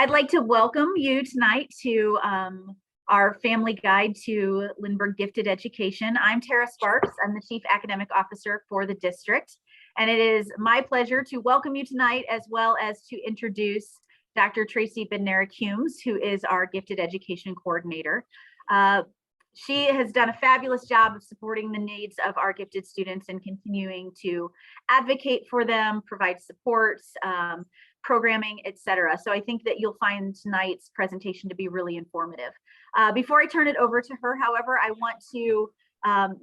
I'd like to welcome you tonight to our family guide to Lindbergh Gifted Education. I'm Tara Sparks. I'm the Chief Academic Officer for the district. And it is my pleasure to welcome you tonight, as well as to introduce Dr. Tracy Bednarik-Humes, who is our Gifted Education Coordinator. She has done a fabulous job of supporting the needs of our gifted students and continuing to advocate for them, provide supports, programming, etc. So I think that you'll find tonight's presentation to be really informative. Before I turn it over to her, however, I want to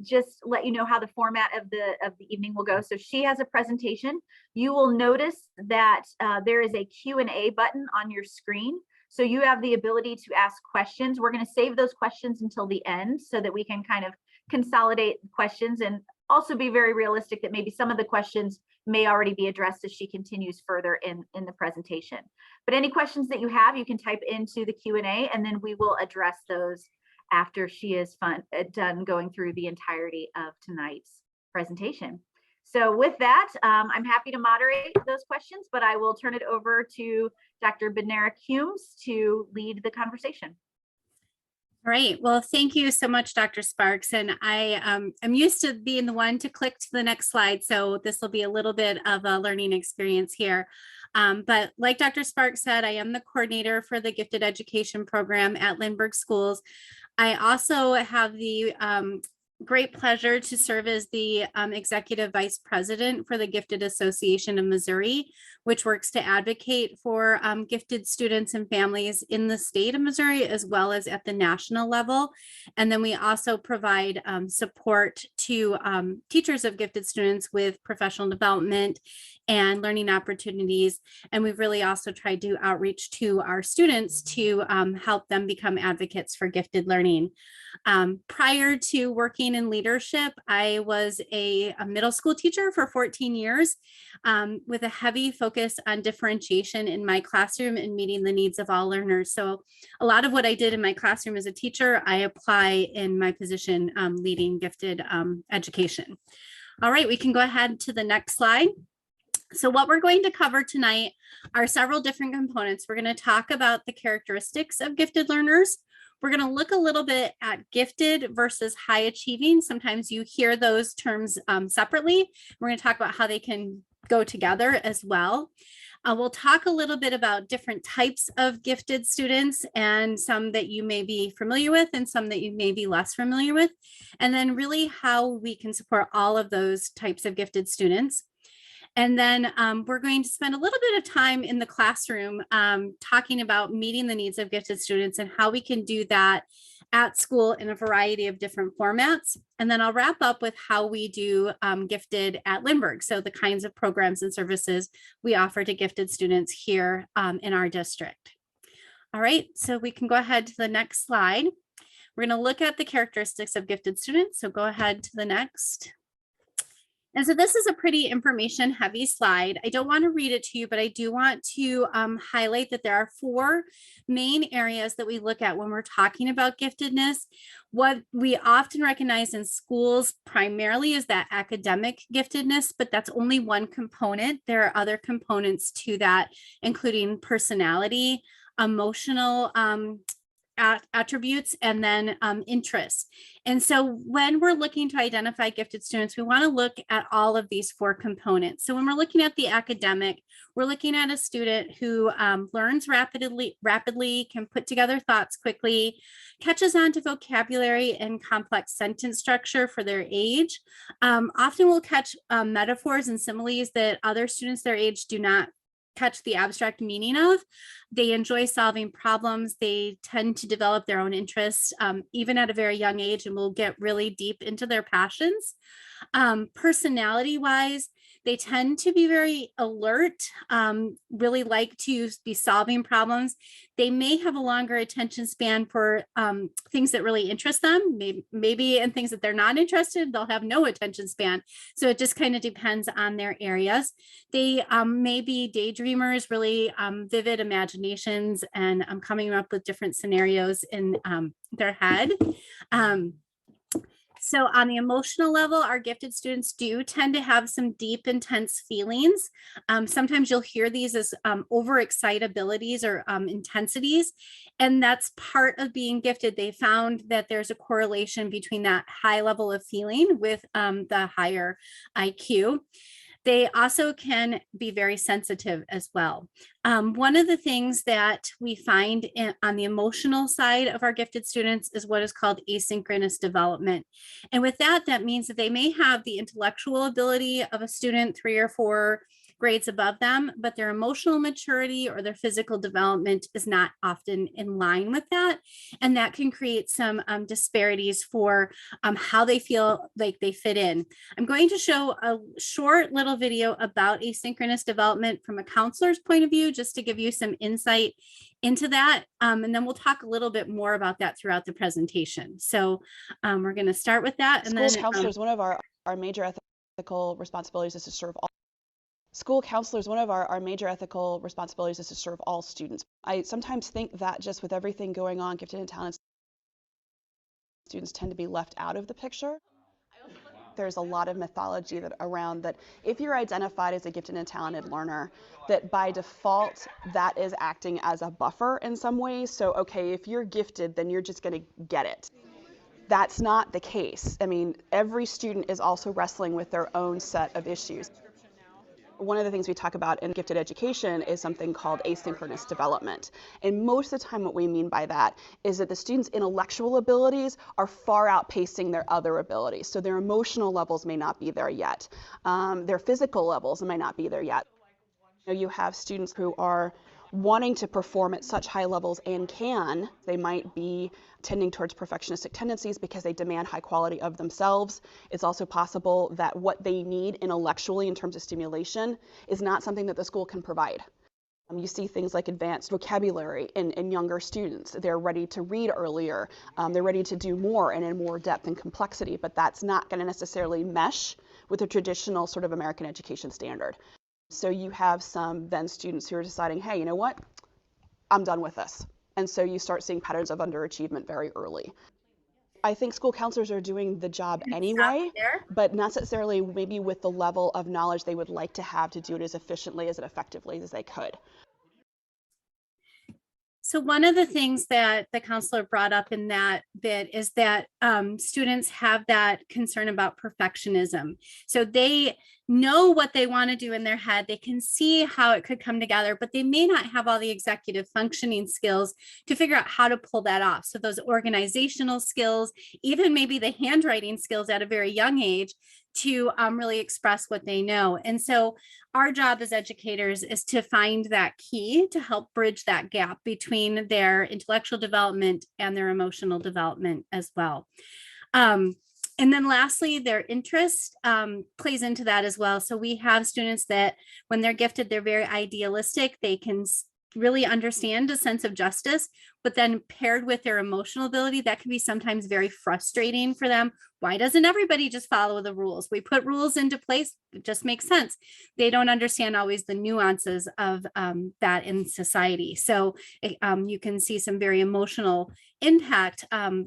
just let you know how the format of the evening will go. So she has a presentation. You will notice that there is a Q&A button on your screen. So you have the ability to ask questions. We're going to save those questions until the end so that we can kind of consolidate questions and also be very realistic that maybe some of the questions may already be addressed as she continues further in the presentation. But any questions that you have, you can type into the Q&A and then we will address those after she is done going through the entirety of tonight's presentation. So with that, I'm happy to moderate those questions, but I will turn it over to Dr. Bednarik-Humes to lead the conversation. All right. Well, thank you so much, Dr. Sparks. And I am used to being the one to click to the next slide. So this will be a little bit of a learning experience here. But like Dr. Sparks said, I am the coordinator for the Gifted Education Program at Lindbergh Schools. I also have the great pleasure to serve as the Executive Vice President for the Gifted Association of Missouri, which works to advocate for gifted students and families in the state of Missouri, as well as at the national level. And then we also provide support to teachers of gifted students with professional development and learning opportunities. And we've really also tried to outreach to our students to help them become advocates for gifted learning. Prior to working in leadership, I was a middle school teacher for 14 years with a heavy focus on differentiation in my classroom and meeting the needs of all learners. So a lot of what I did in my classroom as a teacher, I apply in my position leading gifted education. All right, we can go ahead to the next slide. So what we're going to cover tonight are several different components. We're going to talk about the characteristics of gifted learners. We're going to look a little bit at gifted versus high achieving. Sometimes you hear those terms separately. We're going to talk about how they can go together as well. We'll talk a little bit about different types of gifted students and some that you may be familiar with and some that you may be less familiar with. And then really how we can support all of those types of gifted students. And then we're going to spend a little bit of time in the classroom talking about meeting the needs of gifted students and how we can do that at school in a variety of different formats. And then I'll wrap up with how we do gifted at Lindbergh. So the kinds of programs and services we offer to gifted students here in our district. All right, so we can go ahead to the next slide. We're going to look at the characteristics of gifted students. So go ahead to the next. And so this is a pretty information heavy slide. I don't want to read it to you, but I do want to highlight that there are 4 main areas that we look at when we're talking about giftedness. What we often recognize in schools primarily is that academic giftedness, but that's only one component. There are other components to that, including personality, emotional attributes, and then interests. And so when we're looking to identify gifted students, we want to look at all of these 4 components. So when we're looking at the academic, we're looking at a student who learns rapidly, can put together thoughts quickly, catches on to vocabulary and complex sentence structure for their age, often will catch metaphors and similes that other students their age do not catch the abstract meaning of. They enjoy solving problems. They tend to develop their own interests, even at a very young age, and will get really deep into their passions. Personality-wise, they tend to be very alert, really like to be solving problems. They may have a longer attention span for things that really interest them. Maybe in things that they're not interested, they'll have no attention span. So it just kind of depends on their areas. They may be daydreamers, really vivid imaginations, and coming up with different scenarios in their head. So on the emotional level, our gifted students do tend to have some deep, intense feelings. Sometimes you'll hear these as overexcitabilities or intensities, and that's part of being gifted. They found that there's a correlation between that high level of feeling with the higher IQ. They also can be very sensitive as well. One of the things that we find on the emotional side of our gifted students is what is called asynchronous development. And with that, that means that they may have the intellectual ability of a student 3 or 4 grades above them, but their emotional maturity or their physical development is not often in line with that. And that can create some disparities for how they feel like they fit in. I'm going to show a short little video about asynchronous development from a counselor's point of view, just to give you some insight into that. And then we'll talk a little bit more about that throughout the presentation. So we're going to start with that. And School then counselors, one of our major ethical responsibilities is to serve all. School counselors, one of our major ethical responsibilities is to serve all students. I sometimes think that just with everything going on, gifted and talented students tend to be left out of the picture. There's a lot of mythology around that if you're identified as a gifted and talented learner, that by default, that is acting as a buffer in some ways. So, okay, if you're gifted, then you're just going to get it. That's not the case. I mean, every student is also wrestling with their own set of issues. One of the things we talk about in gifted education is something called asynchronous development. And most of the time what we mean by that is that the students' intellectual abilities are far outpacing their other abilities. So their emotional levels may not be there yet. Their physical levels may not be there yet. You have students who are wanting to perform at such high levels and they might be tending towards perfectionistic tendencies because they demand high quality of themselves. It's also possible that what they need intellectually in terms of stimulation is not something that the school can provide. You see things like advanced vocabulary in younger students. They're ready to read earlier. They're ready to do more and in more depth and complexity, but that's not going to necessarily mesh with a traditional sort of American education standard. So you have some then students who are deciding, hey, you know what? I'm done with this. And so you start seeing patterns of underachievement very early. I think school counselors are doing the job anyway, but not necessarily maybe with the level of knowledge they would like to have to do it as efficiently, as effectively as they could. So one of the things that the counselor brought up in that bit is that students have that concern about perfectionism. So they know what they want to do in their head. They can see how it could come together, but they may not have all the executive functioning skills to figure out how to pull that off. So those organizational skills, even maybe the handwriting skills at a very young age, to really express what they know. And so our job as educators is to find that key to help bridge that gap between their intellectual development and their emotional development as well. And then lastly, their interest plays into that as well. So we have students that when they're gifted, they're very idealistic. They can really understand a sense of justice, but then paired with their emotional ability, that can be sometimes very frustrating for them. Why doesn't everybody just follow the rules? We put rules into place, it just makes sense. They don't understand always the nuances of that in society. So you can see some very emotional impact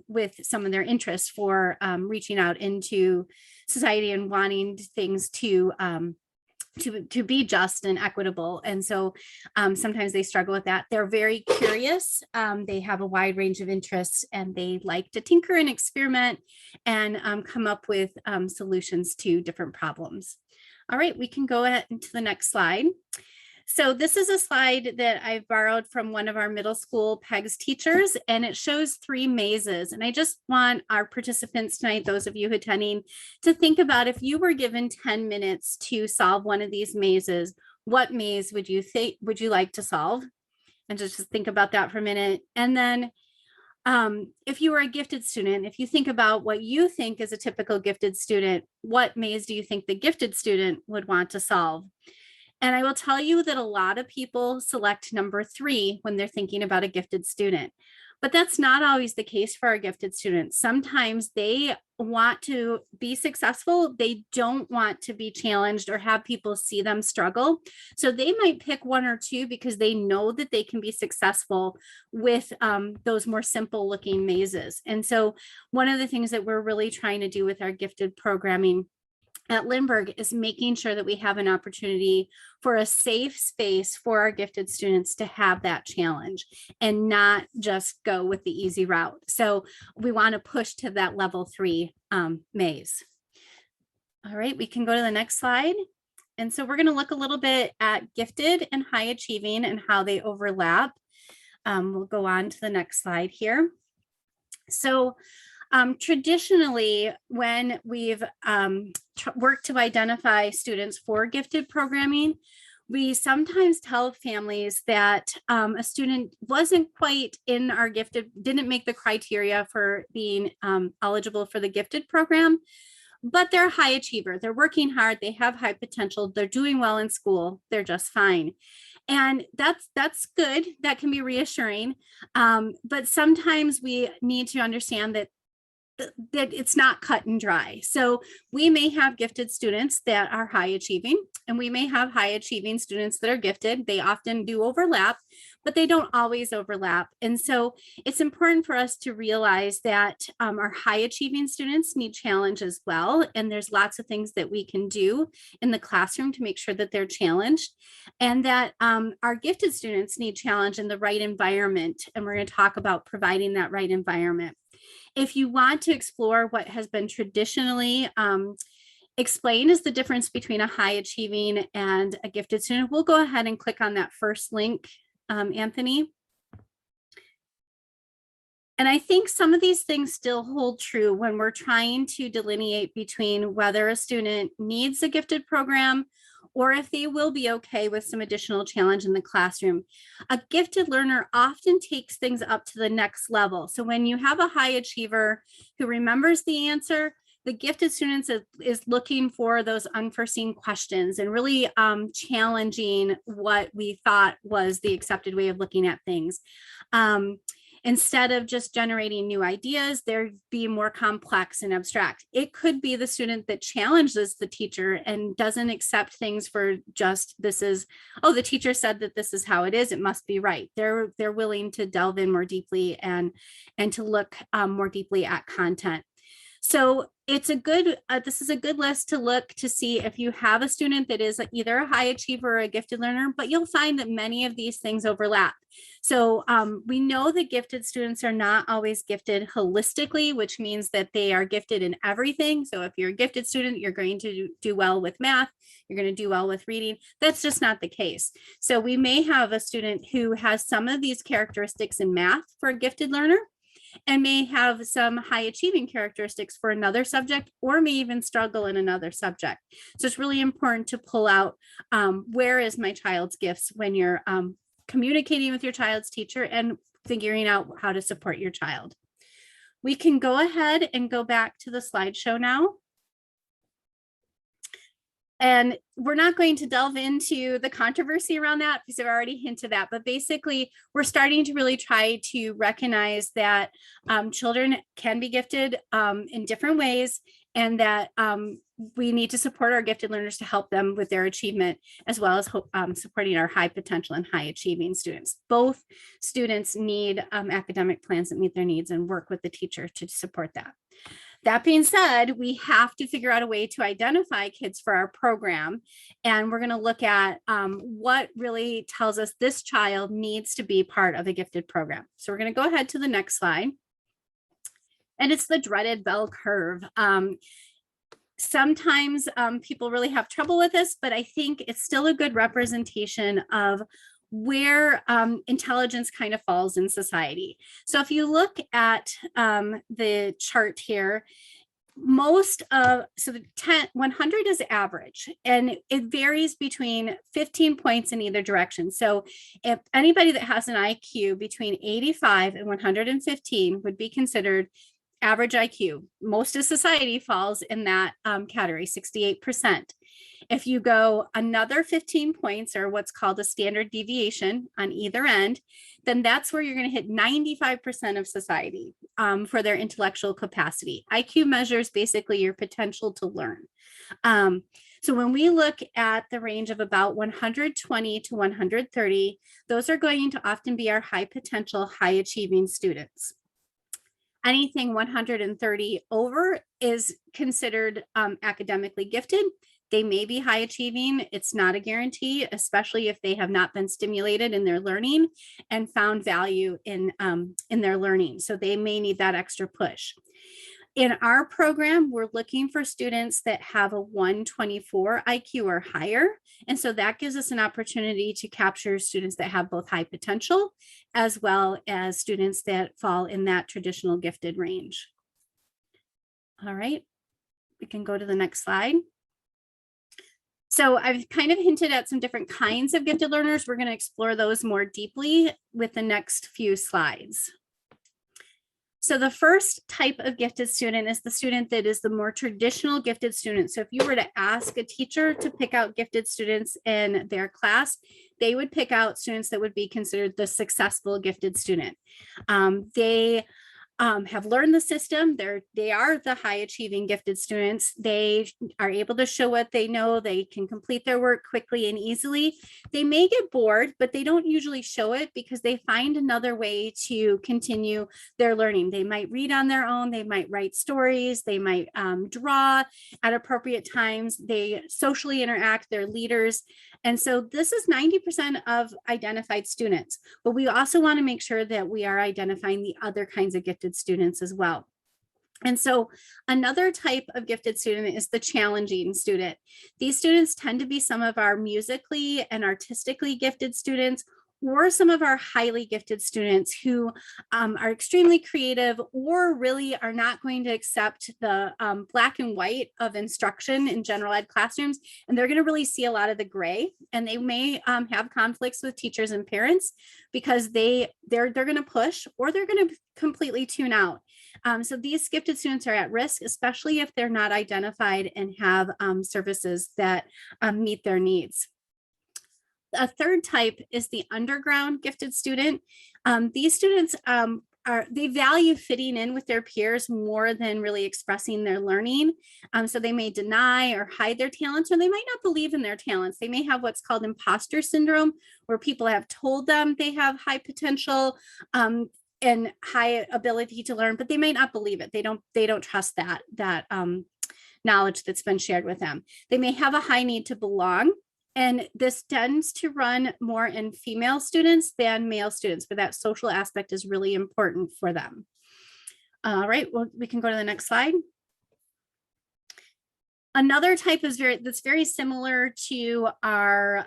with some of their interests for reaching out into society and wanting things to be just and equitable. And so sometimes they struggle with that. They're very curious. They have a wide range of interests and they like to tinker and experiment and come up with solutions to different problems. All right, we can go ahead into the next slide. So this is a slide that I've borrowed from one of our middle school PEGS teachers, and it shows 3 mazes. And I just want our participants tonight, those of you attending, to think about if you were given 10 minutes to solve one of these mazes, what maze would you like to solve? And just think about that for a minute. And then if you were a gifted student, if you think about what you think is a typical gifted student, what maze do you think the gifted student would want to solve? And I will tell you that a lot of people select number 3 when they're thinking about a gifted student. But that's not always the case for our gifted students. Sometimes they want to be successful. They don't want to be challenged or have people see them struggle. So they might pick one or two because they know that they can be successful with those more simple looking mazes. And so one of the things that we're really trying to do with our gifted programming at Lindbergh is making sure that we have an opportunity for a safe space for our gifted students to have that challenge and not just go with the easy route. So we want to push to that level 3 maze. All right, we can go to the next slide. And so we're going to look a little bit at gifted and high achieving and how they overlap. We'll go on to the next slide here. So traditionally, when we've worked to identify students for gifted programming, we sometimes tell families that a student wasn't quite in our gifted, didn't make the criteria for being eligible for the gifted program, but they're a high achiever. They're working hard. They have high potential. They're doing well in school. They're just fine. And that's good. That can be reassuring. But sometimes we need to understand that it's not cut and dry. So we may have gifted students that are high achieving, and we may have high achieving students that are gifted. They often do overlap, but they don't always overlap. And so it's important for us to realize that our high achieving students need challenge as well. And there's lots of things that we can do in the classroom to make sure that they're challenged, and that our gifted students need challenge in the right environment. And we're going to talk about providing that right environment. If you want to explore what has been traditionally explained as the difference between a high achieving and a gifted student, we'll go ahead and click on that first link, Anthony. And I think some of these things still hold true when we're trying to delineate between whether a student needs a gifted program or if they will be okay with some additional challenge in the classroom. A gifted learner often takes things up to the next level. So when you have a high achiever who remembers the answer, the gifted students is looking for those unforeseen questions and really challenging what we thought was the accepted way of looking at things. Instead of just generating new ideas, they're being more complex and abstract. It could be the student that challenges the teacher and doesn't accept things for just, this is, oh, the teacher said that this is how it is, it must be right. They're willing to delve in more deeply and to look more deeply at content. So it's a good, this is a good list to look to see if you have a student that is either a high achiever or a gifted learner, but you'll find that many of these things overlap. So we know that gifted students are not always gifted holistically, which means that they are gifted in everything. So if you're a gifted student, you're going to do well with math, you're going to do well with reading. That's just not the case. So we may have a student who has some of these characteristics in math for a gifted learner, and may have some high achieving characteristics for another subject, or may even struggle in another subject. So it's really important to pull out where is my child's gifts when you're communicating with your child's teacher and figuring out how to support your child. We can go ahead and go back to the slideshow now. And we're not going to delve into the controversy around that because I've already hinted at, but basically we're starting to really try to recognize that children can be gifted in different ways, and that we need to support our gifted learners to help them with their achievement, as well as supporting our high potential and high achieving students. Both students need academic plans that meet their needs and work with the teacher to support that. That being said, we have to figure out a way to identify kids for our program. And we're going to look at what really tells us this child needs to be part of a gifted program. So we're going to go ahead to the next slide. And it's the dreaded bell curve. Sometimes people really have trouble with this, but I think it's still a good representation of where intelligence kind of falls in society. So if you look at the chart here, most of, so the 100 is average, and it varies between 15 points in either direction. So if anybody that has an IQ between 85 and 115 would be considered average IQ. Most of society falls in that category, 68%. If you go another 15 points, or what's called a standard deviation on either end, then that's where you're going to hit 95% of society for their intellectual capacity. IQ measures basically your potential to learn. So when we look at the range of about 120 to 130, those are going to often be our high potential, high achieving students. Anything 130 over is considered academically gifted. They may be high achieving. It's not a guarantee, especially if they have not been stimulated in their learning and found value in their learning. So they may need that extra push. In our program, we're looking for students that have a 124 IQ or higher. And so that gives us an opportunity to capture students that have both high potential as well as students that fall in that traditional gifted range. All right, we can go to the next slide. So I've kind of hinted at some different kinds of gifted learners. We're going to explore those more deeply with the next few slides. So the first type of gifted student is the student that is the more traditional gifted student. So if you were to ask a teacher to pick out gifted students in their class, they would pick out students that would be considered the successful gifted student. They have learned the system. They are the high achieving gifted students. They are able to show what they know. They can complete their work quickly and easily. They may get bored, but they don't usually show it because they find another way to continue their learning. They might read on their own. They might write stories. They might draw at appropriate times. They socially interact. They're leaders. And so this is 90% of identified students, but we also want to make sure that we are identifying the other kinds of gifted students as well. And so another type of gifted student is the challenging student. These students tend to be some of our musically and artistically gifted students, or some of our highly gifted students who are extremely creative or really are not going to accept the black and white of instruction in general ed classrooms. And they're going to really see a lot of the gray, and they may have conflicts with teachers and parents because they're going to push or they're going to completely tune out. So these gifted students are at risk, especially if they're not identified and have services that meet their needs. A third type is the underground gifted student. These students they value fitting in with their peers more than really expressing their learning. So they may deny or hide their talents, or they might not believe in their talents. They may have what's called imposter syndrome, where people have told them they have high potential and high ability to learn, but they may not believe it. They don't trust that knowledge that's been shared with them. They may have a high need to belong. And this tends to run more in female students than male students, but that social aspect is really important for them. All right, well, we can go to the next slide. Another type is that's very similar to our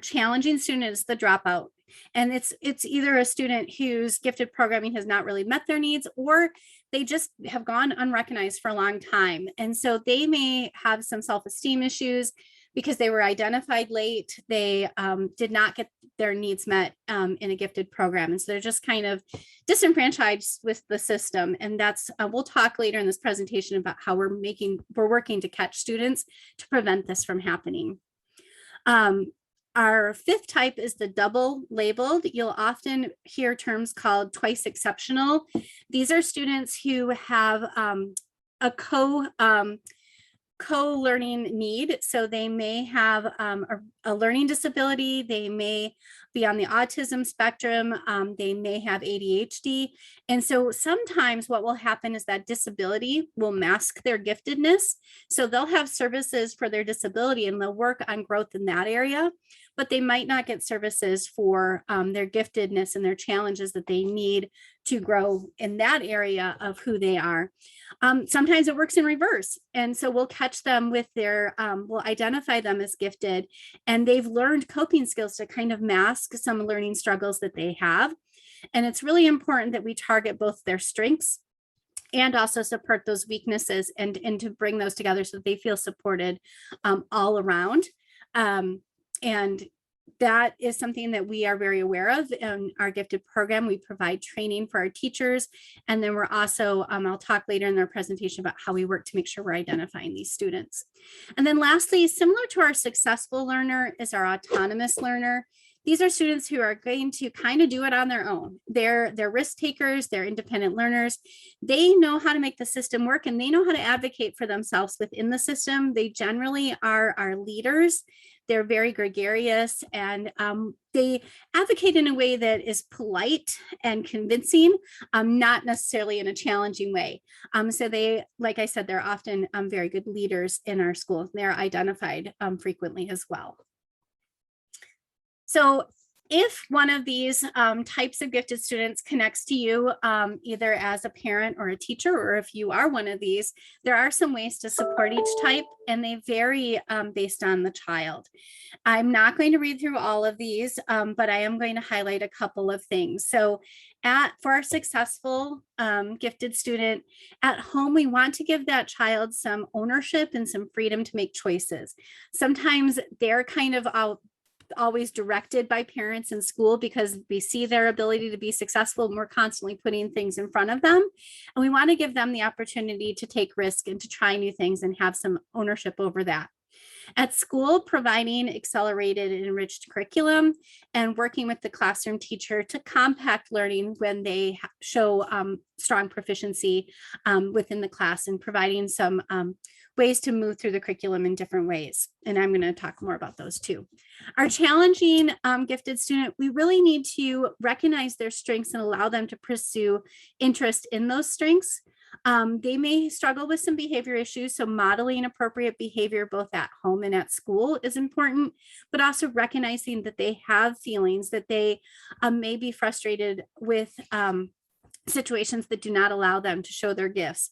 challenging student is the dropout. And it's either a student whose gifted programming has not really met their needs, or they just have gone unrecognized for a long time. And so they may have some self-esteem issues because they were identified late. They did not get their needs met in a gifted program. And so they're just kind of disenfranchised with the system. And that's, we'll talk later in this presentation about how we're working to catch students to prevent this from happening. Our fifth type is the double labeled. You'll often hear terms called twice exceptional. These are students who have a co-learning need. So they may have a learning disability. They may be on the autism spectrum. They may have ADHD. And so sometimes what will happen is that disability will mask their giftedness. So they'll have services for their disability and they'll work on growth in that area, but they might not get services for their giftedness and their challenges that they need to grow in that area of who they are. Sometimes it works in reverse. And so we'll catch them with we'll identify them as gifted, and they've learned coping skills to kind of mask some learning struggles that they have. And it's really important that we target both their strengths and also support those weaknesses and to bring those together so that they feel supported all around. And that is something that we are very aware of in our gifted program. We provide training for our teachers. And then we're also, I'll talk later in their presentation about how we work to make sure we're identifying these students. And then lastly, similar to our successful learner is our autonomous learner. These are students who are going to kind of do it on their own. They're risk takers, they're independent learners. They know how to make the system work and they know how to advocate for themselves within the system. They generally are our leaders. They're very gregarious and they advocate in a way that is polite and convincing, not necessarily in a challenging way. So they, like I said, they're often very good leaders in our schools. They're identified frequently as well. So if one of these types of gifted students connects to you, either as a parent or a teacher, or if you are one of these, there are some ways to support each type, and they vary based on the child. I'm not going to read through all of these, but I am going to highlight a couple of things. So for our successful gifted student, at home, we want to give that child some ownership and some freedom to make choices. Sometimes they're kind of always directed by parents in school because we see their ability to be successful and we're constantly putting things in front of them. And we want to give them the opportunity to take risk and to try new things and have some ownership over that. At school, providing accelerated and enriched curriculum and working with the classroom teacher to compact learning when they show strong proficiency within the class, and providing some ways to move through the curriculum in different ways. And I'm going to talk more about those too. Our challenging gifted student, we really need to recognize their strengths and allow them to pursue interest in those strengths. They may struggle with some behavior issues, so modeling appropriate behavior both at home and at school is important, but also recognizing that they have feelings, that they may be frustrated with situations that do not allow them to show their gifts.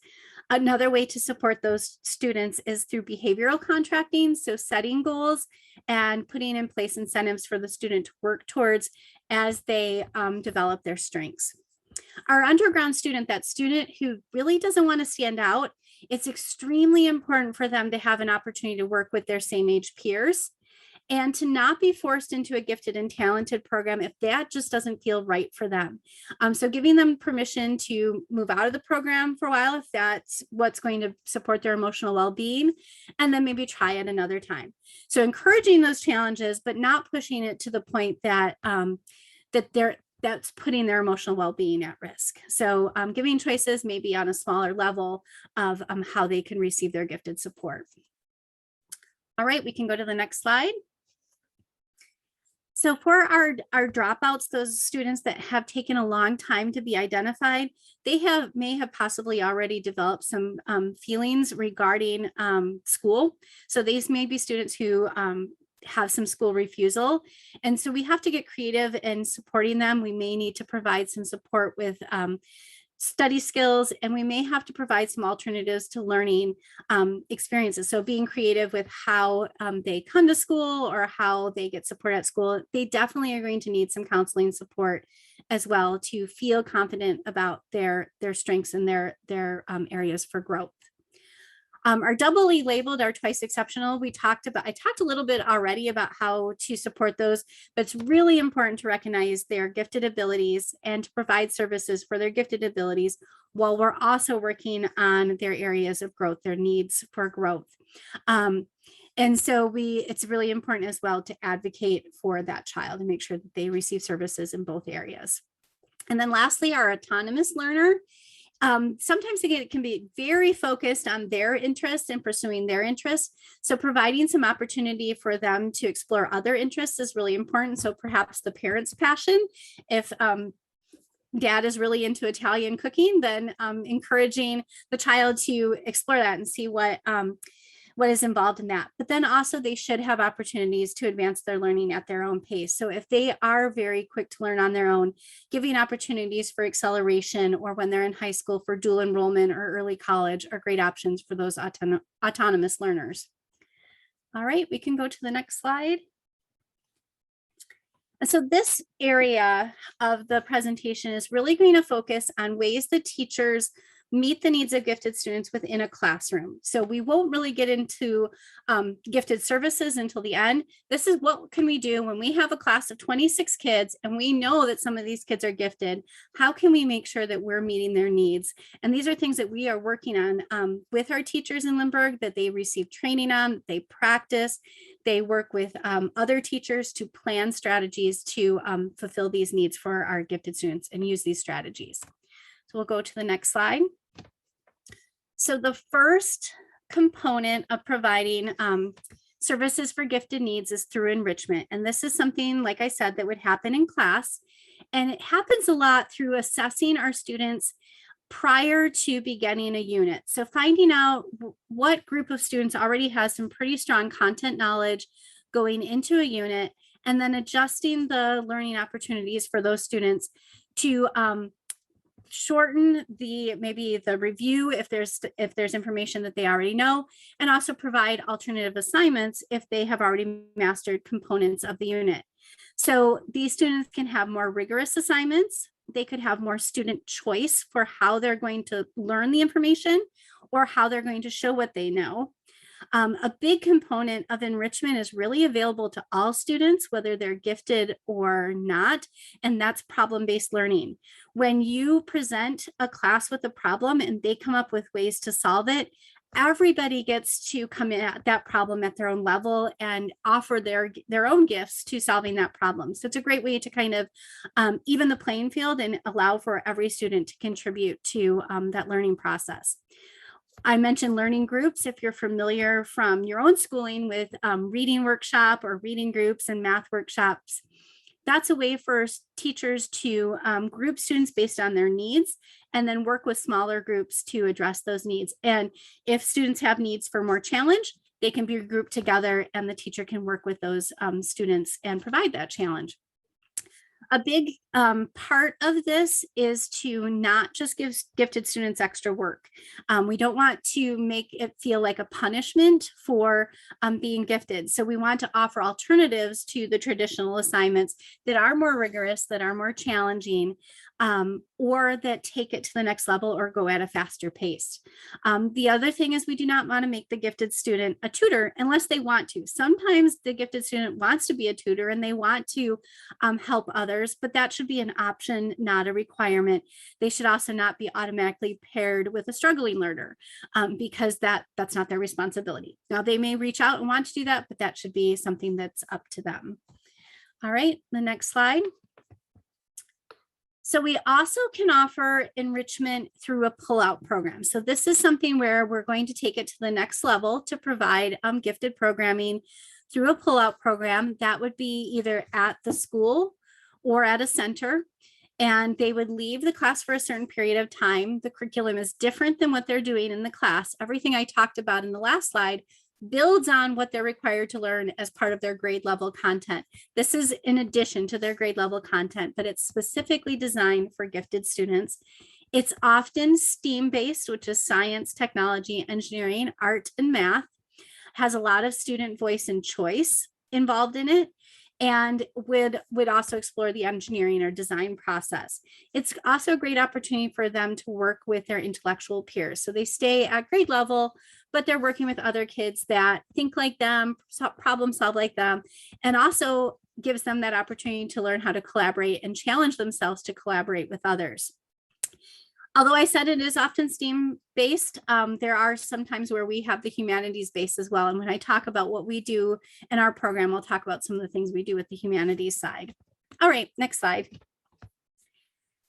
Another way to support those students is through behavioral contracting, so setting goals and putting in place incentives for the student to work towards as they develop their strengths. Our underground student, that student who really doesn't want to stand out, it's extremely important for them to have an opportunity to work with their same age peers and to not be forced into a gifted and talented program if that just doesn't feel right for them. So giving them permission to move out of the program for a while if that's what's going to support their emotional well-being, and then maybe try it another time. So encouraging those challenges, but not pushing it to the point that that's putting their emotional well-being at risk. So giving choices maybe on a smaller level of how they can receive their gifted support. All right, we can go to the next slide. So for our dropouts, those students that have taken a long time to be identified, they may have possibly already developed some feelings regarding school. So these may be students who have some school refusal. And so we have to get creative in supporting them. We may need to provide some support with study skills, and we may have to provide some alternatives to learning experiences. So being creative with how they come to school or how they get support at school. They definitely are going to need some counseling support as well to feel confident about their strengths and their areas for growth. Our doubly labeled, our twice exceptional, I talked a little bit already about how to support those, but it's really important to recognize their gifted abilities and to provide services for their gifted abilities while we're also working on their areas of growth, their needs for growth. And so it's really important as well to advocate for that child and make sure that they receive services in both areas. And then lastly, our autonomous learner. Sometimes again, it can be very focused on their interests and pursuing their interests. So providing some opportunity for them to explore other interests is really important. So perhaps the parent's passion, if dad is really into Italian cooking, then encouraging the child to explore that and see what is involved in that. But then also they should have opportunities to advance their learning at their own pace. So if they are very quick to learn on their own, giving opportunities for acceleration, or when they're in high school for dual enrollment or early college, are great options for those autonomous learners. All right, we can go to the next slide. So this area of the presentation is really going to focus on ways that teachers meet the needs of gifted students within a classroom. So we won't really get into gifted services until the end. This is what can we do when we have a class of 26 kids and we know that some of these kids are gifted. How can we make sure that we're meeting their needs? And these are things that we are working on with our teachers in Lindbergh, that they receive training on, they practice, they work with other teachers to plan strategies to fulfill these needs for our gifted students and use these strategies. So we'll go to the next slide. So the first component of providing services for gifted needs is through enrichment. And this is something, like I said, that would happen in class. And it happens a lot through assessing our students prior to beginning a unit. So finding out what group of students already has some pretty strong content knowledge going into a unit, and then adjusting the learning opportunities for those students to shorten maybe the review if there's information that they already know, and also provide alternative assignments if they have already mastered components of the unit. So these students can have more rigorous assignments. They could have more student choice for how they're going to learn the information or how they're going to show what they know. A big component of enrichment is really available to all students, whether they're gifted or not, and that's problem-based learning. When you present a class with a problem and they come up with ways to solve it, everybody gets to come in at that problem at their own level and offer their own gifts to solving that problem. So it's a great way to kind of even the playing field and allow for every student to contribute to that learning process. I mentioned learning groups. If you're familiar from your own schooling with reading workshop or reading groups and math workshops, that's a way for teachers to group students based on their needs and then work with smaller groups to address those needs. And if students have needs for more challenge, they can be grouped together and the teacher can work with those students and provide that challenge. A big part of this is to not just give gifted students extra work. We don't want to make it feel like a punishment for being gifted. So we want to offer alternatives to the traditional assignments that are more rigorous, that are more challenging, or that take it to the next level or go at a faster pace. The other thing is we do not want to make the gifted student a tutor unless they want to. Sometimes the gifted student wants to be a tutor and they want to help others, but that should be an option, not a requirement. They should also not be automatically paired with a struggling learner because that's not their responsibility. Now they may reach out and want to do that, but that should be something that's up to them. All right, the next slide. So we also can offer enrichment through a pull-out program. So this is something where we're going to take it to the next level to provide gifted programming through a pull-out program that would be either at the school or at a center. And they would leave the class for a certain period of time. The curriculum is different than what they're doing in the class. Everything I talked about in the last slide builds on what they're required to learn as part of their grade level content. This is in addition to their grade level content, but it's specifically designed for gifted students. It's often STEAM-based, which is science, technology, engineering, art, and math. Has a lot of student voice and choice involved in it, and would also explore the engineering or design process. It's also a great opportunity for them to work with their intellectual peers. So they stay at grade level, but they're working with other kids that think like them, problem solve like them, and also gives them that opportunity to learn how to collaborate and challenge themselves to collaborate with others. Although I said it is often STEAM-based, there are some times where we have the humanities base as well. And when I talk about what we do in our program, I'll talk about some of the things we do with the humanities side. All right, next slide.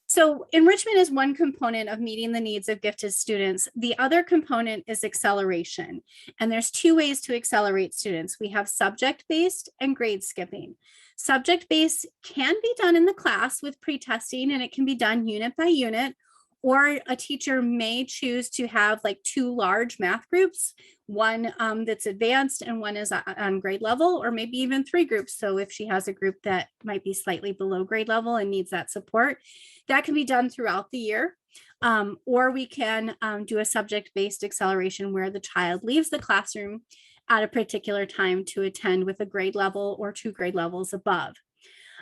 So enrichment is one component of meeting the needs of gifted students. The other component is acceleration. And there's two ways to accelerate students. We have subject-based and grade skipping. Subject-based can be done in the class with pre-testing, and it can be done unit by unit. Or a teacher may choose to have like two large math groups, one that's advanced and one is on grade level, or maybe even three groups. So if she has a group that might be slightly below grade level and needs that support, that can be done throughout the year. Or we can do a subject-based acceleration where the child leaves the classroom at a particular time to attend with a grade level or 2 grade levels above.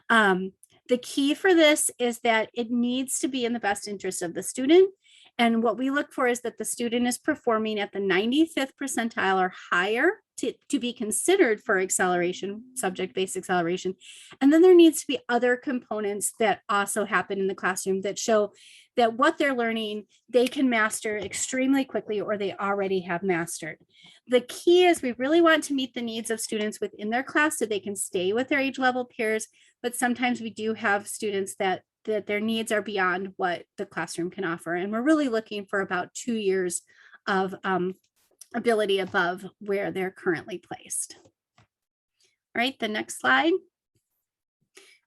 The key for this is that it needs to be in the best interest of the student, And what we look for is that the student is performing at the 95th percentile or higher to be considered for acceleration, subject-based acceleration. And then there needs to be other components that also happen in the classroom that show that what they're learning, they can master extremely quickly or they already have mastered. The key is we really want to meet the needs of students within their class so they can stay with their age level peers, but sometimes we do have students that their needs are beyond what the classroom can offer. And we're really looking for about 2 years of ability above where they're currently placed. All right, the next slide.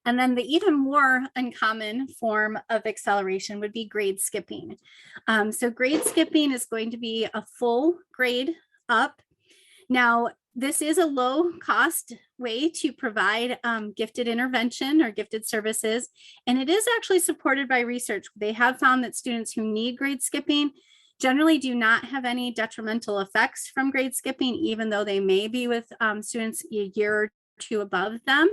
And then the even more uncommon form of acceleration would be grade skipping. So grade skipping is going to be a full grade up. Now, this is a low cost way to provide gifted intervention or gifted services, and it is actually supported by research. They have found that students who need grade skipping generally do not have any detrimental effects from grade skipping, even though they may be with students a year or two above them.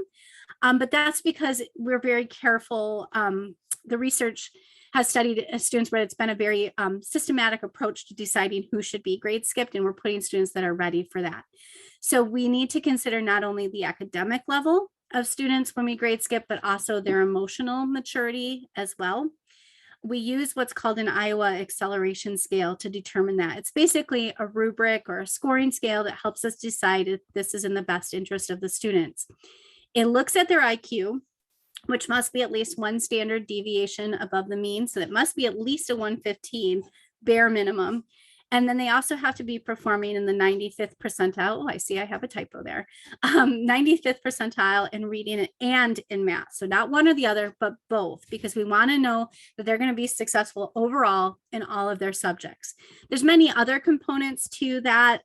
But that's because we're very careful. The research has studied students where it's been a very systematic approach to deciding who should be grade skipped, and we're putting students that are ready for that. So we need to consider not only the academic level of students when we grade skip, but also their emotional maturity as well. We use what's called an Iowa acceleration scale to determine that. It's basically a rubric or a scoring scale that helps us decide if this is in the best interest of the students. It looks at their IQ, which must be at least one standard deviation above the mean. So it must be at least a 115 bare minimum. And then they also have to be performing in the 95th percentile. Oh, I see I have a typo there. 95th percentile in reading and in math. So not one or the other, but both, because we want to know that they're going to be successful overall in all of their subjects. There's many other components to that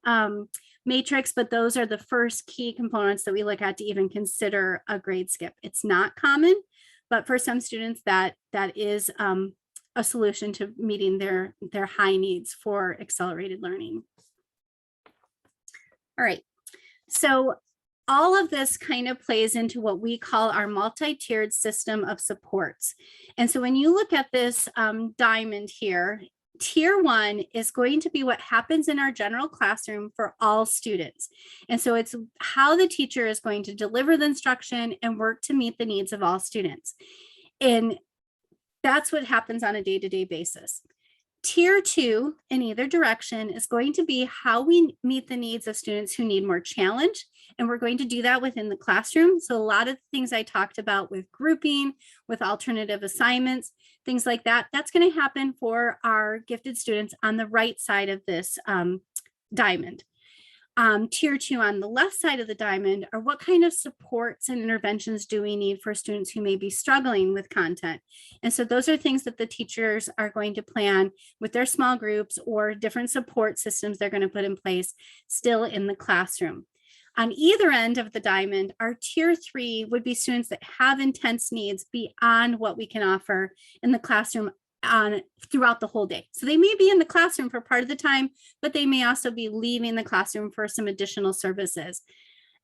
matrix, but those are the first key components that we look at to even consider a grade skip. It's not common, but for some students that is a solution to meeting their high needs for accelerated learning. All right, so all of this kind of plays into what we call our multi-tiered system of supports. And so when you look at this diamond here, Tier 1 is going to be what happens in our general classroom for all students. And so it's how the teacher is going to deliver the instruction and work to meet the needs of all students. And that's what happens on a day-to-day basis. Tier 2 in either direction is going to be how we meet the needs of students who need more challenge. And we're going to do that within the classroom. So a lot of the things I talked about with grouping, with alternative assignments, things like that, that's going to happen for our gifted students on the right side of this diamond. Tier 2 on the left side of the diamond are what kind of supports and interventions do we need for students who may be struggling with content. And so those are things that the teachers are going to plan with their small groups or different support systems they're going to put in place still in the classroom. On either end of the diamond, our Tier 3 would be students that have intense needs beyond what we can offer in the classroom throughout the whole day. So they may be in the classroom for part of the time, but they may also be leaving the classroom for some additional services.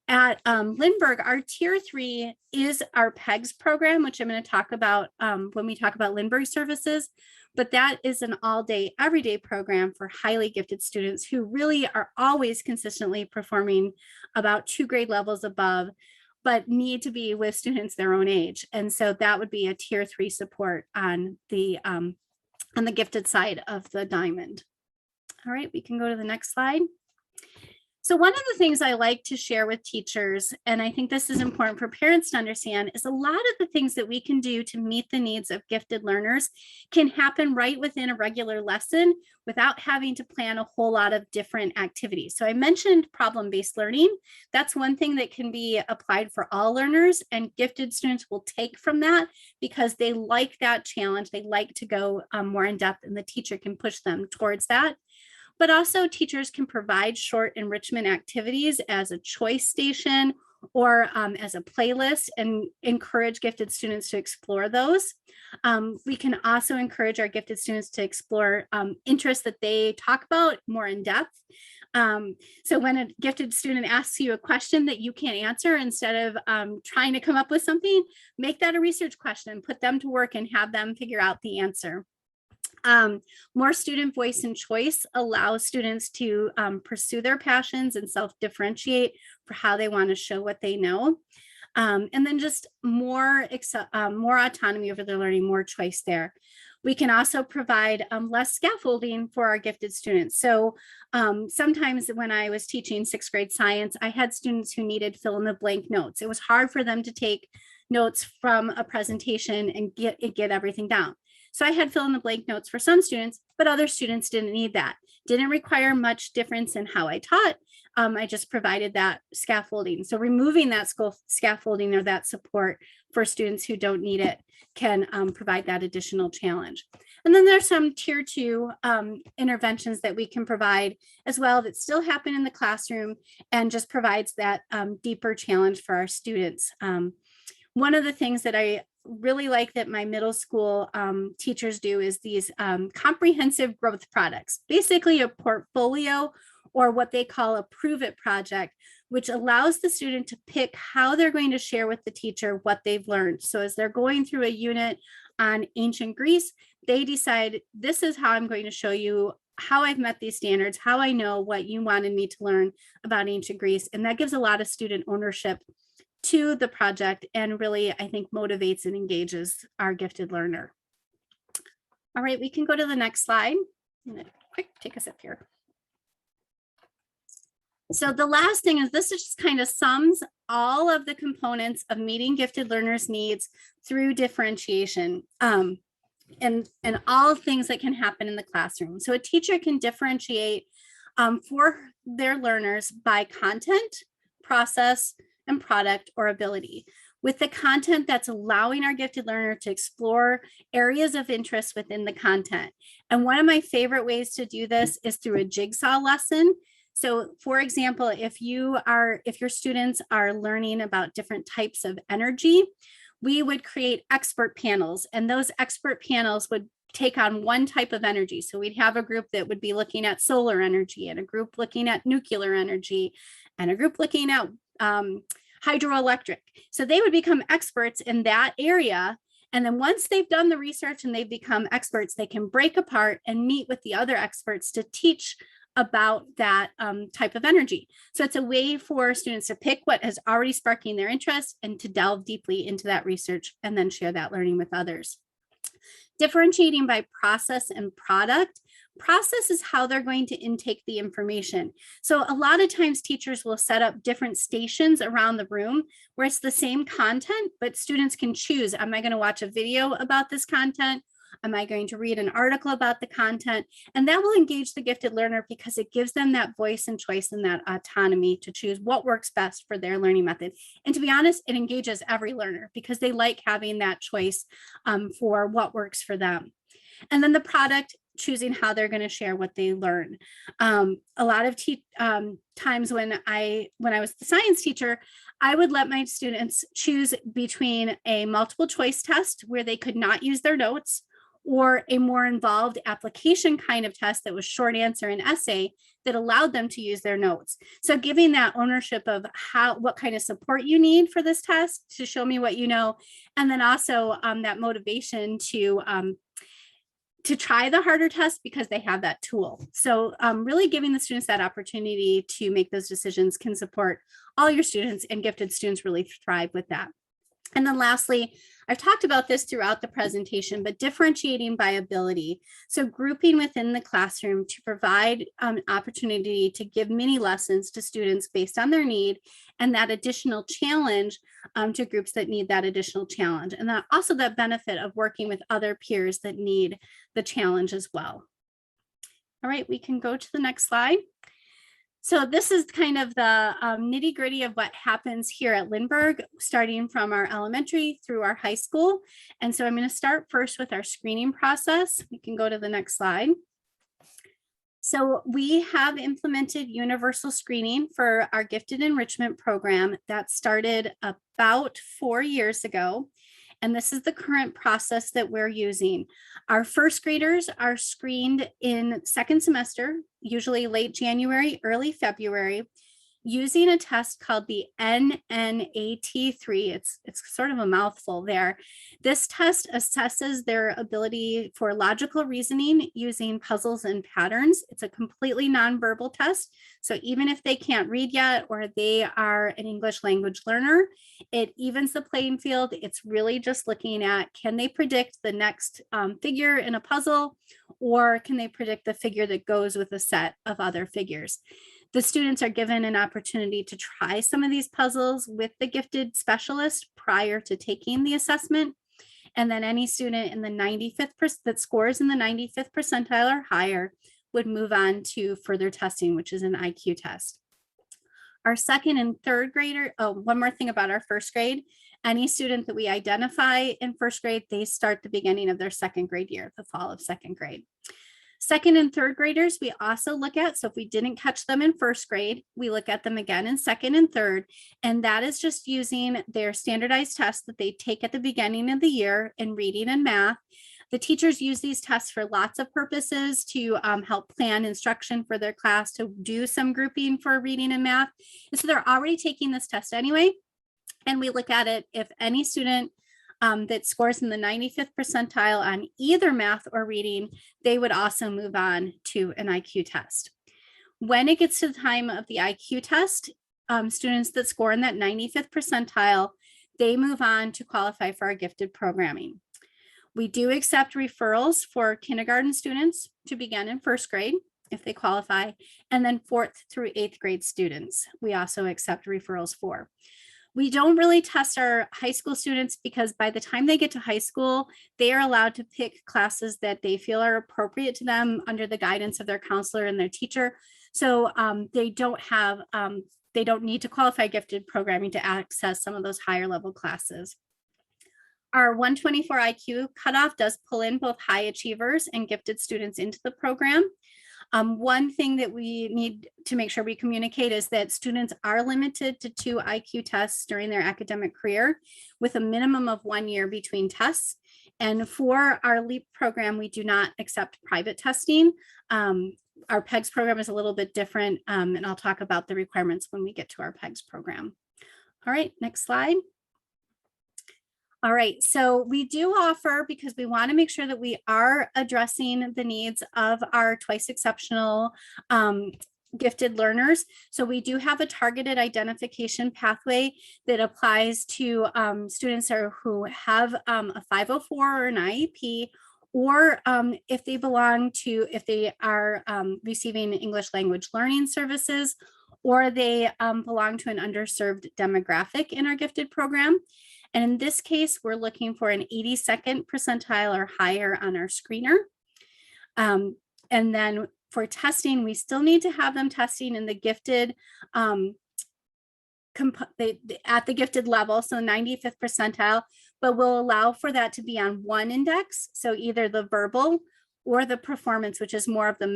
At Lindbergh, our Tier 3 is our PEGS program, which I'm going to talk about when we talk about Lindbergh services. But that is an all-day, everyday program for highly gifted students who really are always consistently performing about 2 grade levels above, but need to be with students their own age. And so that would be a Tier 3 support on the gifted side of the diamond. All right, we can go to the next slide. So one of the things I like to share with teachers, and I think this is important for parents to understand, is a lot of the things that we can do to meet the needs of gifted learners can happen right within a regular lesson without having to plan a whole lot of different activities. So I mentioned problem-based learning. That's one thing that can be applied for all learners, and gifted students will take from that because they like that challenge. They like to go more in depth, and the teacher can push them towards that. But also teachers can provide short enrichment activities as a choice station or as a playlist and encourage gifted students to explore those. We can also encourage our gifted students to explore interests that they talk about more in depth. So when a gifted student asks you a question that you can't answer, instead of trying to come up with something, make that a research question, put them to work and have them figure out the answer. More student voice and choice allows students to pursue their passions and self-differentiate for how they want to show what they know. And then just more autonomy over their learning, more choice there. We can also provide less scaffolding for our gifted students. So sometimes when I was teaching 6th grade science, I had students who needed fill in the blank notes. It was hard for them to take notes from a presentation and get everything down. So I had fill in the blank notes for some students, but other students didn't need that. Didn't require much difference in how I taught. I just provided that scaffolding. So removing that scaffolding or that support for students who don't need it can provide that additional challenge. And then there's some tier 2 interventions that we can provide as well that still happen in the classroom and just provides that deeper challenge for our students. One of the things that I really like that my middle school teachers do is these comprehensive growth products, basically a portfolio or what they call a prove it project, which allows the student to pick how they're going to share with the teacher what they've learned. So as they're going through a unit on ancient Greece, they decide, this is how I'm going to show you how I've met these standards, how I know what you wanted me to learn about ancient Greece. And that gives a lot of student ownership to the project and really, I think, motivates and engages our gifted learner. All right, we can go to the next slide. Quick, take a sip here. So the last thing is this just kind of sums all of the components of meeting gifted learners' needs through differentiation and all things that can happen in the classroom. So a teacher can differentiate for their learners by content, process, and product or ability. With the content that's allowing our gifted learner to explore areas of interest within the content. And one of my favorite ways to do this is through a jigsaw lesson. So for example, if your students are learning about different types of energy, we would create expert panels, and those expert panels would take on one type of energy. So we'd have a group that would be looking at solar energy, and a group looking at nuclear energy, and a group looking at hydroelectric. So they would become experts in that area. And then once they've done the research and they've become experts, they can break apart and meet with the other experts to teach about that type of energy. So it's a way for students to pick what is already sparking their interest and to delve deeply into that research and then share that learning with others. Differentiating by process and product. Process is how they're going to intake the information. So a lot of times teachers will set up different stations around the room where it's the same content, but students can choose, am I going to watch a video about this content? Am I going to read an article about the content? And that will engage the gifted learner because it gives them that voice and choice and that autonomy to choose what works best for their learning method. And to be honest, it engages every learner because they like having that choice for what works for them. And then the product, choosing how they're going to share what they learn. A lot of times when I was the science teacher, I would let my students choose between a multiple choice test where they could not use their notes, or a more involved application kind of test that was short answer and essay that allowed them to use their notes. So giving that ownership of what kind of support you need for this test to show me what you know, and then also that motivation to try the harder test because they have that tool. So really giving the students that opportunity to make those decisions can support all your students, and gifted students really thrive with that. And then lastly, I've talked about this throughout the presentation, but differentiating by ability. So grouping within the classroom to provide an opportunity to give mini lessons to students based on their need, and that additional challenge to groups that need that additional challenge. And that also the benefit of working with other peers that need the challenge as well. All right, we can go to the next slide. So this is kind of the nitty gritty of what happens here at Lindbergh, starting from our elementary through our high school. And so I'm going to start first with our screening process. We can go to the next slide. So we have implemented universal screening for our gifted enrichment program that started about 4 years ago. And this is the current process that we're using. Our first graders are screened in second semester, usually late January, early February. using a test called the NNAT3. It's sort of a mouthful there. This test assesses their ability for logical reasoning using puzzles and patterns. It's a completely nonverbal test. So even if they can't read yet, or they are an English language learner, it evens the playing field. It's really just looking at, can they predict the next figure in a puzzle, or can they predict the figure that goes with a set of other figures? The students are given an opportunity to try some of these puzzles with the gifted specialist prior to taking the assessment. And then any student in the 95th that scores in the 95th percentile or higher would move on to further testing, which is an IQ test. Our second and third grader, oh, one more thing about our first grade. Any student that we identify in first grade, they start the beginning of their second grade year, the fall of second grade. Second and third graders, we also look at, so if we didn't catch them in first grade, we look at them again in second and third, and that is just using their standardized tests that they take at the beginning of the year in reading and math. The teachers use these tests for lots of purposes, to help plan instruction for their class, to do some grouping for reading and math. And so they're already taking this test anyway, and we look at it if any student that scores in the 95th percentile on either math or reading, they would also move on to an IQ test. When it gets to the time of the IQ test, students that score in that 95th percentile, they move on to qualify for our gifted programming. We do accept referrals for kindergarten students to begin in first grade if they qualify, and then 4th through 8th grade students, we also accept referrals for. We don't really test our high school students because by the time they get to high school, they are allowed to pick classes that they feel are appropriate to them under the guidance of their counselor and their teacher. So they don't need to qualify gifted programming to access some of those higher level classes. Our 124 IQ cutoff does pull in both high achievers and gifted students into the program. One thing that we need to make sure we communicate is that students are limited to 2 IQ tests during their academic career, with a minimum of 1 year between tests. And for our LEAP program, we do not accept private testing. Our PEGS program is a little bit different, and I'll talk about the requirements when we get to our PEGS program. All right, next slide. All right, so we do offer, because we want to make sure that we are addressing the needs of our twice exceptional gifted learners. So we do have a targeted identification pathway that applies to students who have a 504 or an IEP, or if they are receiving English language learning services, or they belong to an underserved demographic in our gifted program. And in this case, we're looking for an 82nd percentile or higher on our screener. And then for testing, we still need to have them testing in the gifted, at the gifted level, so 95th percentile, but we'll allow for that to be on one index. So either the verbal or the performance, which is more of the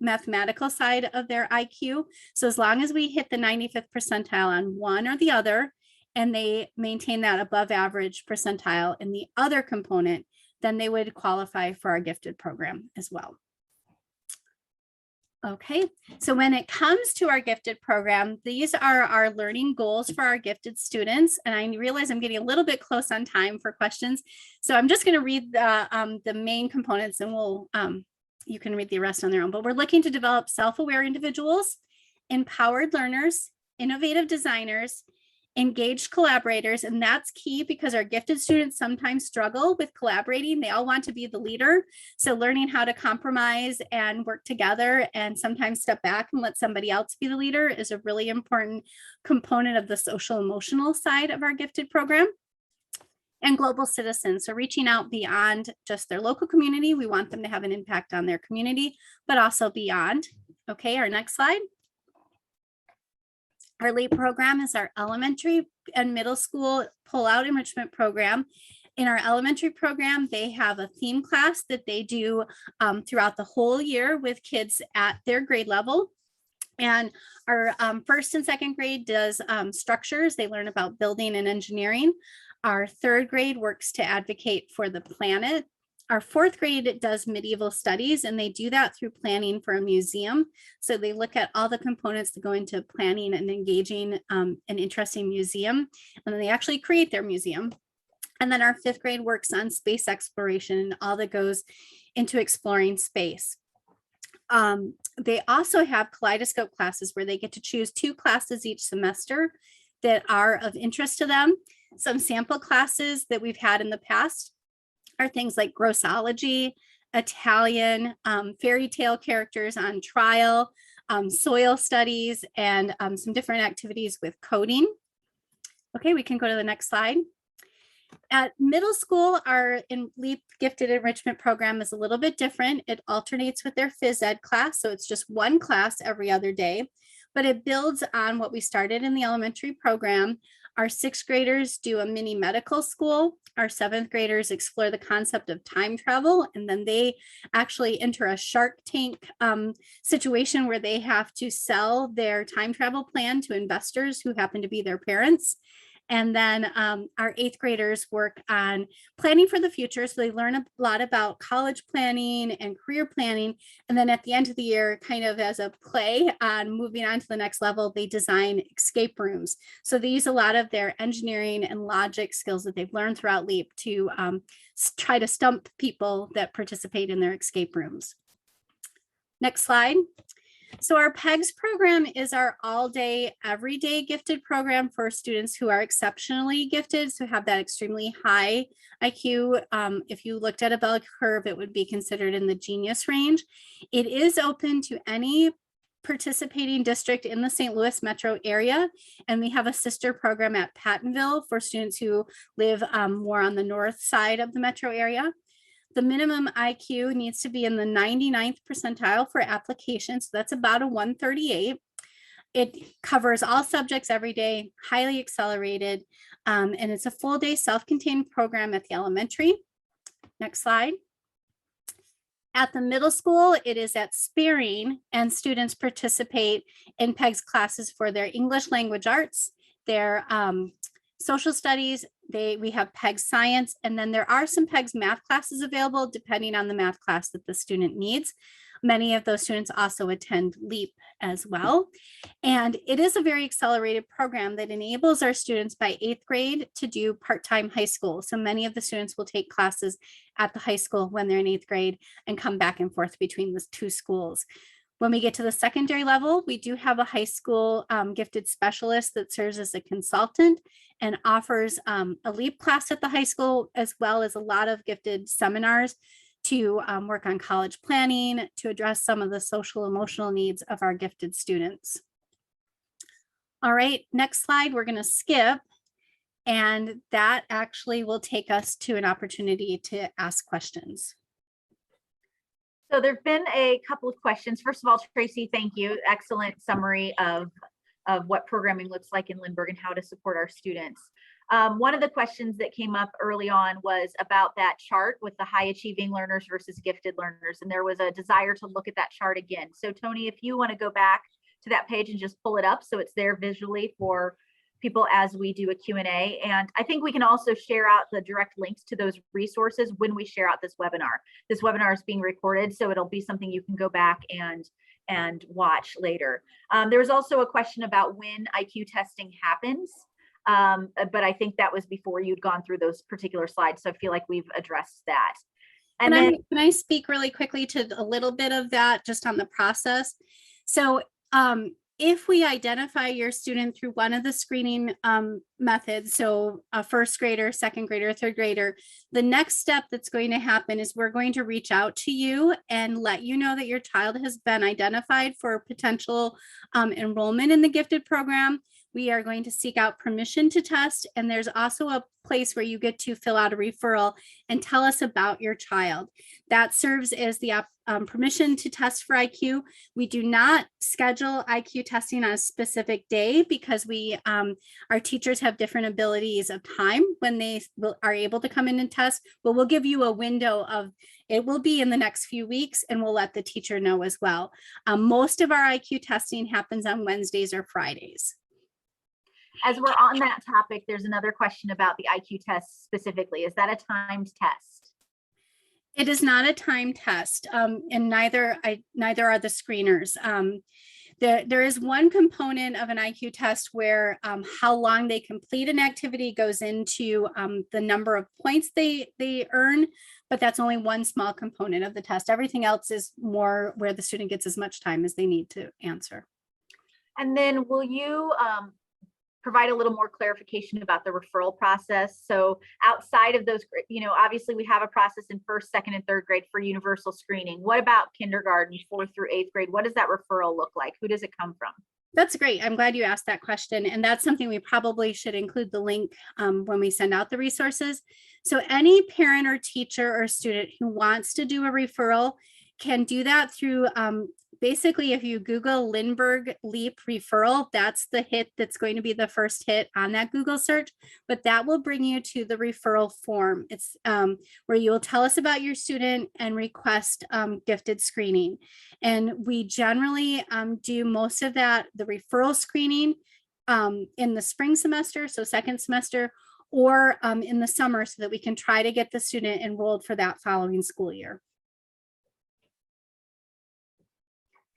mathematical side of their IQ. So as long as we hit the 95th percentile on one or the other, and they maintain that above average percentile in the other component, then they would qualify for our gifted program as well. Okay, so when it comes to our gifted program, these are our learning goals for our gifted students. And I realize I'm getting a little bit close on time for questions. So I'm just going to read the main components, and you can read the rest on their own. But we're looking to develop self-aware individuals, empowered learners, innovative designers, engaged collaborators, and that's key because our gifted students sometimes struggle with collaborating. They all want to be the leader. So learning how to compromise and work together and sometimes step back and let somebody else be the leader is a really important component of the social emotional side of our gifted program. And global citizens, so reaching out beyond just their local community. We want them to have an impact on their community, but also beyond. Okay, our next slide. Our LEAP program is our elementary and middle school pull-out enrichment program. In our elementary program, they have a theme class that they do throughout the whole year with kids at their grade level. And our first and second grade does structures. They learn about building and engineering. Our third grade works to advocate for the planet. Our fourth grade does medieval studies, and they do that through planning for a museum. So they look at all the components that go into planning and engaging an interesting museum, and then they actually create their museum. And then our fifth grade works on space exploration and all that goes into exploring space. They also have kaleidoscope classes where they get to choose 2 classes each semester that are of interest to them. Some sample classes that we've had in the past are things like grossology, Italian, fairy tale characters on trial, soil studies, and some different activities with coding. Okay, we can go to the next slide. At middle school, our LEAP gifted enrichment program is a little bit different. It alternates with their phys ed class, so it's just 1 class every other day, but it builds on what we started in the elementary program. Our 6th graders do a mini medical school. Our 7th graders explore the concept of time travel, and then they actually enter a Shark Tank situation where they have to sell their time travel plan to investors who happen to be their parents. And then our 8th graders work on planning for the future. So they learn a lot about college planning and career planning. And then at the end of the year, kind of as a play on moving on to the next level, they design escape rooms. So they use a lot of their engineering and logic skills that they've learned throughout LEAP to try to stump people that participate in their escape rooms. Next slide. So our PEGS program is our all-day, everyday gifted program for students who are exceptionally gifted, so have that extremely high IQ. If you looked at a bell curve, it would be considered in the genius range. It is open to any participating district in the St. Louis metro area, and we have a sister program at Pattonville for students who live more on the north side of the metro area. The minimum IQ needs to be in the 99th percentile for application, so that's about a 138. It covers all subjects every day, highly accelerated, and it's a full day self-contained program at the elementary. Next slide. At the middle school, it is at Sparing, and students participate in PEGS classes for their English language arts, their social studies, we have PEGS science, and then there are some PEGS math classes available depending on the math class that the student needs. Many of those students also attend LEAP as well. And it is a very accelerated program that enables our students by 8th grade to do part-time high school. So many of the students will take classes at the high school when they're in 8th grade and come back and forth between the 2 schools. When we get to the secondary level, we do have a high school gifted specialist that serves as a consultant and offers a LEAP class at the high school, as well as a lot of gifted seminars to work on college planning, to address some of the social emotional needs of our gifted students. All right, next slide, we're going to skip. And that actually will take us to an opportunity to ask questions. So there've been a couple of questions. First of all, Tracy, thank you. Excellent summary of what programming looks like in Lindbergh and how to support our students. One of the questions that came up early on was about that chart with the high achieving learners versus gifted learners. And there was a desire to look at that chart again. So Tony, if you want to go back to that page and just pull it up so it's there visually for people as we do a Q&A. And I think we can also share out the direct links to those resources when we share out this webinar. This webinar is being recorded, so it'll be something you can go back and watch later. There was also a question about when IQ testing happens, but I think that was before you'd gone through those particular slides, so I feel like we've addressed that. And then, can I speak really quickly to a little bit of that just on the process? So if we identify your student through one of the screening methods, so a first grader, second grader, third grader, the next step that's going to happen is we're going to reach out to you and let you know that your child has been identified for potential enrollment in the gifted program. We are going to seek out permission to test, and there's also a place where you get to fill out a referral and tell us about your child. That serves as the permission to test for IQ. We do not schedule IQ testing on a specific day because our teachers have different abilities of time when they are able to come in and test, but we'll give you a window of, it will be in the next few weeks, and we'll let the teacher know as well. Most of our IQ testing happens on Wednesdays or Fridays. as we're on that topic, there's another question about the IQ test specifically. Is that a timed test? It is not a time test, and neither are the screeners. There is one component of an IQ test where how long they complete an activity goes into the number of points they earn, but that's only one small component of the test. Everything else is more where the student gets as much time as they need to answer. And then will you provide a little more clarification about the referral process? So outside of those, obviously we have a process in first, second, and third grade for universal screening. What about kindergarten, 4th through 8th grade? What does that referral look like? Who does it come from? That's great. I'm glad you asked that question. And that's something we probably should include the link when we send out the resources. So any parent or teacher or student who wants to do a referral can do that through basically, if you Google Lindbergh LEAP referral, that's the hit that's going to be the first hit on that Google search, but that will bring you to the referral form. It's where you will tell us about your student and request gifted screening. And we generally do most of that, the referral screening in the spring semester, so second semester, or in the summer so that we can try to get the student enrolled for that following school year.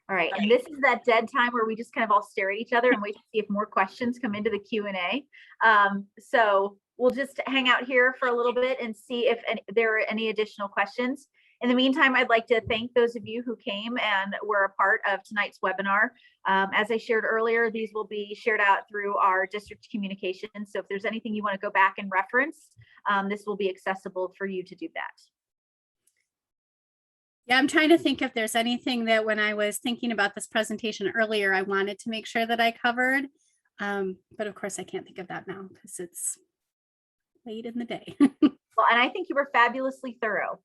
All right, and this is that dead time where we just kind of all stare at each other and wait to see if more questions come into the Q&A. So we'll just hang out here for a little bit and see if there are any additional questions. In the meantime, I'd like to thank those of you who came and were a part of tonight's webinar. As I shared earlier, these will be shared out through our district communications. So if there's anything you want to go back and reference, this will be accessible for you to do that. Yeah, I'm trying to think if there's anything that when I was thinking about this presentation earlier, I wanted to make sure that I covered. But of course, I can't think of that now because it's late in the day. Well, and I think you were fabulously thorough.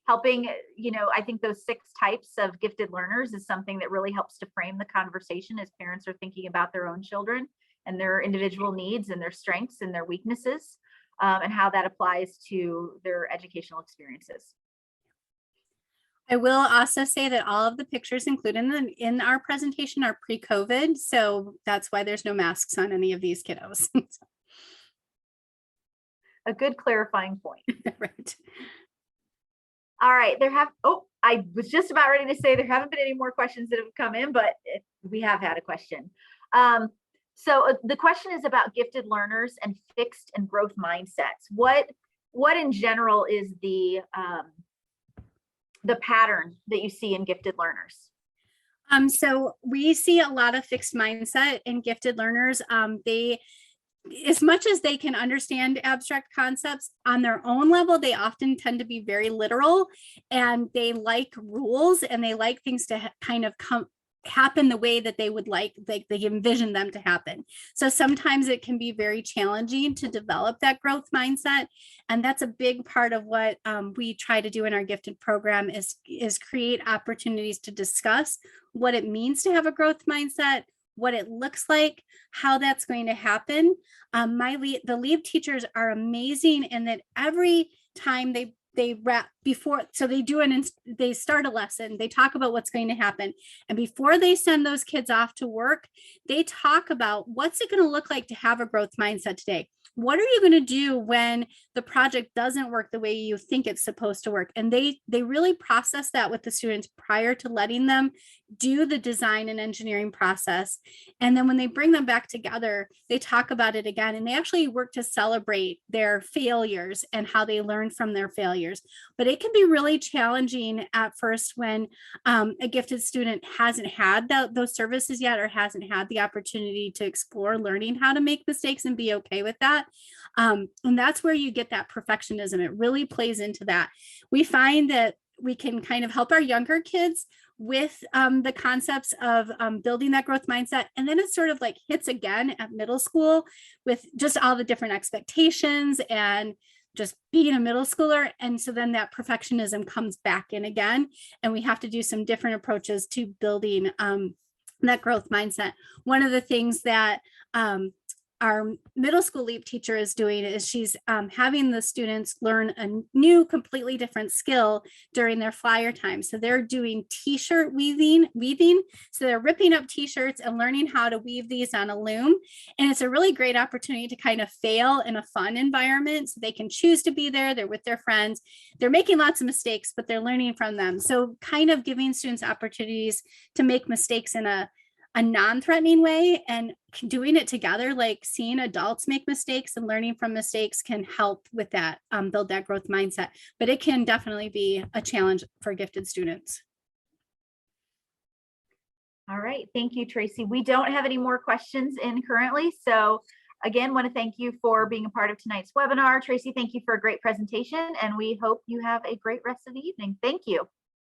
Helping, I think those 6 types of gifted learners is something that really helps to frame the conversation as parents are thinking about their own children and their individual needs and their strengths and their weaknesses, and how that applies to their educational experiences. I will also say that all of the pictures included in our presentation are pre-COVID, so that's why there's no masks on any of these kiddos. A good clarifying point. Right. All right, I was just about ready to say there haven't been any more questions that have come in, but we have had a question. So the question is about gifted learners and fixed and growth mindsets. What in general is the pattern that you see in gifted learners? So we see a lot of fixed mindset in gifted learners. They, as much as they can understand abstract concepts on their own level, they often tend to be very literal, and they like rules and they like things to kind of happen the way that they would like they envision them to happen. So sometimes it can be very challenging to develop that growth mindset. And that's a big part of what we try to do in our gifted program is create opportunities to discuss what it means to have a growth mindset, what it looks like, how that's going to happen. The LEAP teachers are amazing in that every time they wrap before, so they start a lesson, they talk about what's going to happen. And before they send those kids off to work, they talk about what's it going to look like to have a growth mindset today. What are you going to do when the project doesn't work the way you think it's supposed to work? And they really process that with the students prior to letting them do the design and engineering process. And then when they bring them back together, they talk about it again, and they actually work to celebrate their failures and how they learn from their failures. But it can be really challenging at first when a gifted student hasn't had those services yet, or hasn't had the opportunity to explore learning how to make mistakes and be okay with that. And that's where you get that perfectionism. It really plays into that. We find that we can kind of help our younger kids with the concepts of building that growth mindset. And then it sort of like hits again at middle school with just all the different expectations and just being a middle schooler. And so then that perfectionism comes back in again, and we have to do some different approaches to building that growth mindset. One of the things that our middle school LEAP teacher is doing is she's having the students learn a new, completely different skill during their flyer time. So they're doing t-shirt weaving. So they're ripping up t-shirts and learning how to weave these on a loom. And it's a really great opportunity to kind of fail in a fun environment. So they can choose to be there. They're with their friends. They're making lots of mistakes, but they're learning from them. So kind of giving students opportunities to make mistakes in a non-threatening way, and doing it together, like seeing adults make mistakes and learning from mistakes can help with that, build that growth mindset. But it can definitely be a challenge for gifted students. All right, thank you, Tracy. We don't have any more questions in currently. So again, want to thank you for being a part of tonight's webinar. Tracy, thank you for a great presentation, and we hope you have a great rest of the evening. Thank you.